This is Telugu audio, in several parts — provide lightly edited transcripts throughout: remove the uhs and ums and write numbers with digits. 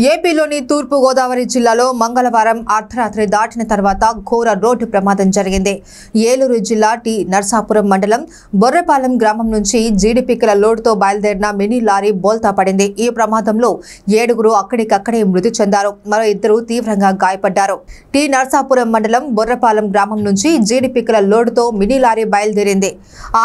ఏపీలోని తూర్పు గోదావరి జిల్లాలో మంగళవారం అర్ధరాత్రి దాటిన తర్వాత ఘోర రోడ్డు ప్రమాదం జరిగింది. ఏలూరు జిల్లా టి నర్సాపురం మండలం బొర్రెపాలెం గ్రామం నుంచి జీడిపిక్కల లోడుతో బయలుదేరిన మినీ లారీ బోల్తా పడింది. ఈ ప్రమాదంలో 7 అక్కడికక్కడే మృతి చెందారు. మరో 2 తీవ్రంగా గాయపడ్డారు. టి నర్సాపురం మండలం బొర్రెపాలెం గ్రామం నుంచి జీడిపిక్కల లోడుతో మినీ లారీ బయలుదేరింది.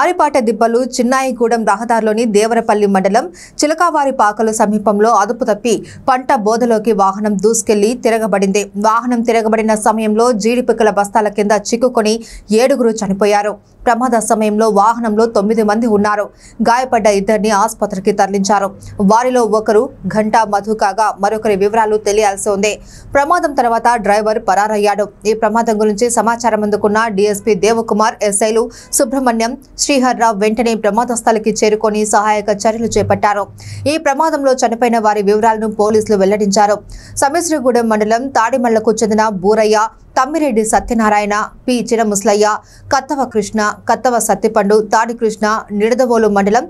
ఆరిపాట దిబ్బలు చిన్నాయిగూడెం రహదారిలోని దేవరపల్లి మండలం చిలకావారిపాకలు సమీపంలో అదుపు తప్పి పంట బోధలోకి వాహనం దూసుకెళ్లి తిరగబడింది. వాహనం తిరగబడిన సమయంలో జీడిపిక్కల బస్తాల కింద చిక్కుకొని 7 చనిపోయారు. ప్రమాద సమయంలో వాహనంలో 9 మంది ఉన్నారు. గాయపడ్డ 2ని ఆసుపత్రికి తరలించారు. వారిలో ఒకరు ఘంటా మధు కాగా మరొకరి వివరాలు తెలియాల్సి ఉంది. ప్రమాదం తర్వాత డ్రైవర్ పరారయ్యాడు. ఈ ప్రమాదం గురించి సమాచారం అందుకున్న డీఎస్పీ దేవకుమార్, ఎస్ఐలు సుబ్రహ్మణ్యం, శ్రీహర్రావు వెంటనే ప్రమాద స్థలికి చేరుకొని సహాయక చర్యలు చేపట్టారు. ఈ ప్రమాదంలో చనిపోయిన వారి వివరాలను పోలీసులు వెల్లడించారు. సమిశ్రగూడెం మండలం తాడిమళ్లకు చెందిన బూరయ్య, తమ్మిరెడ్డి సత్యనారాయణ, పి చినముస్లయ్య, కత్తవ కృష్ణ, కత్తవ సత్తిపండు, తాడి కృష్ణ, నిడదవోలు మండలం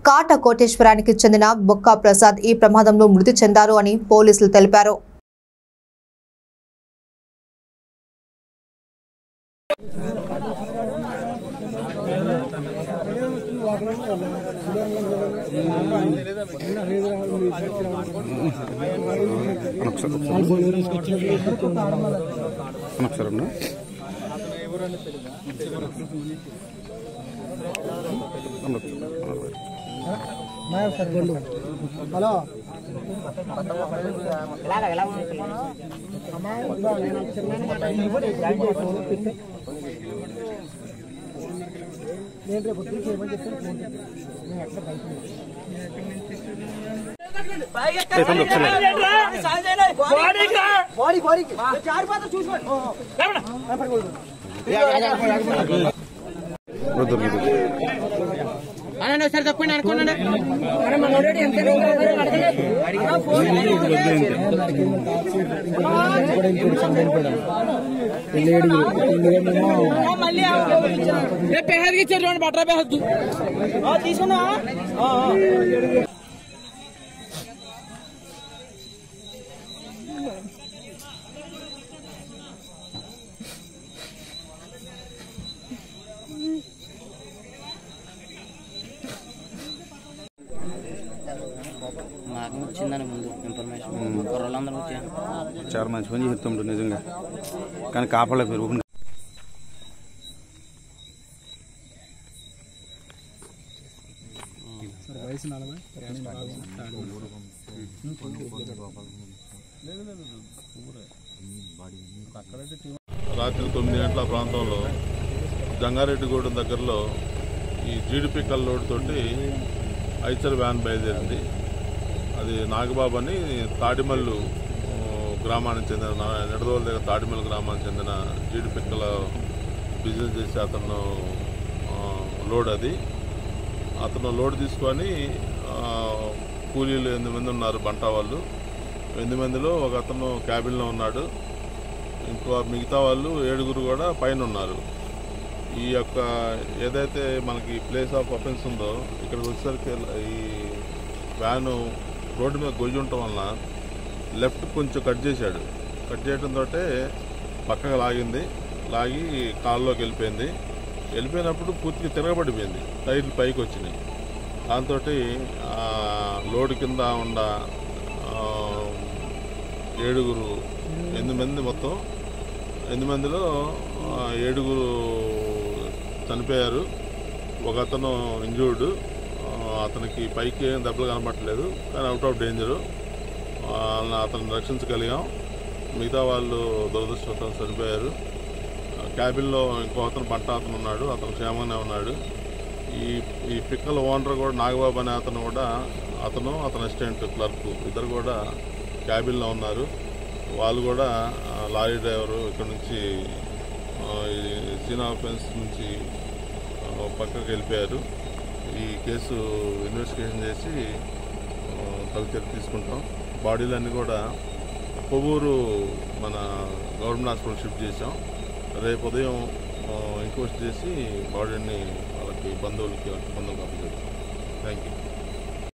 కాట కోటేశ్వరానికి చెందిన బొక్కా ప్రసాద్ ఈ ప్రమాదంలో మృతి చెందారు అని పోలీసులు తెలిపారు. సార్ తప్పండి అనుకోండి. చూడండి బట్రా పేహద్దు తీసుకున్నా. మాకు వచ్చిందని ముందు ఇన్ఫర్మేషన్ కుర్రలందరూ వచ్చారు. చాలా మంచి పని చేస్తుండ్రు నిజంగా, కానీ కాపలే పెరుగుతుంది. రాత్రి 9 గంటల ప్రాంతంలో జంగారెడ్డిగూడెం దగ్గరలో ఈ జీడిపిక్కల లోడ్ తోటి ఐచర్ వ్యాన్ బయలుదేరింది. అది నాగబాబు అని తాడిమల్లు గ్రామానికి చెందిన, నిడదవోలు దగ్గర తాడిమల్లు గ్రామానికి చెందిన జీడిపిక్కల బిజినెస్ చేసే అతను లోడ్ అది. అతను లోడ్ తీసుకొని కూలీలు 8 మంది ఉన్నారు, బంటా వాళ్ళు. 8 మందిలో ఒక అతను క్యాబిన్లో ఉన్నాడు. ఇంకో మిగతా వాళ్ళు 7 కూడా పైన ఉన్నారు. ఈ యొక్క ఏదైతే మనకి ప్లేస్ ఆఫ్ అఫెన్స్ ఉందో ఇక్కడికి వచ్చేసరికి ఈ వ్యాను రోడ్డు మీద గొయ్యి ఉండటం వలన లెఫ్ట్ కొంచెం కట్ చేశాడు. కట్ చేయడంతో పక్కగా లాగి కాల్లోకి వెళ్ళిపోయినప్పుడు పూర్తిగా తిరగబడిపోయింది. టైర్లు పైకి వచ్చినాయి. దాంతో లోడ్ కింద ఉన్న 8 మంది మొత్తం 8 మందిలో 7 చనిపోయారు. ఒక అతను ఇంజూర్డ్. అతనికి పైకి ఏం దెబ్బలు కనబట్టలేదు, కానీ అవుట్ ఆఫ్ డేంజరు. అతను రక్షించగలిగాం. మిగతా వాళ్ళు దురదృష్టవశాత్తు చనిపోయారు. క్యాబిన్లో ఇంకో అతను బంట అతను ఉన్నాడు, అతను క్షేమంగానే ఉన్నాడు. ఈ పిక్కల ఓనర్ కూడా నాగబాబు అనే అతను కూడా అతను అసిస్టెంట్ క్లర్క్ ఇద్దరు కూడా క్యాబిన్లో ఉన్నారు. వాళ్ళు కూడా లారీ డ్రైవరు ఇక్కడ నుంచి సీన్ ఆఫెన్స్ నుంచి పక్కకి వెళ్ళిపోయారు. ఈ కేసు ఇన్వెస్టిగేషన్ చేసి తదుపరి తీసుకుంటాం. బాడీలన్నీ కూడా కొవ్వూరు మన గవర్నమెంట్ హాస్పిటల్ షిఫ్ట్ చేసాం. రేపు ఉదయం ఇంక్వెస్ట్ చేసి బాడీని వాళ్ళకి బంధువులకి అప్పచెప్తాం.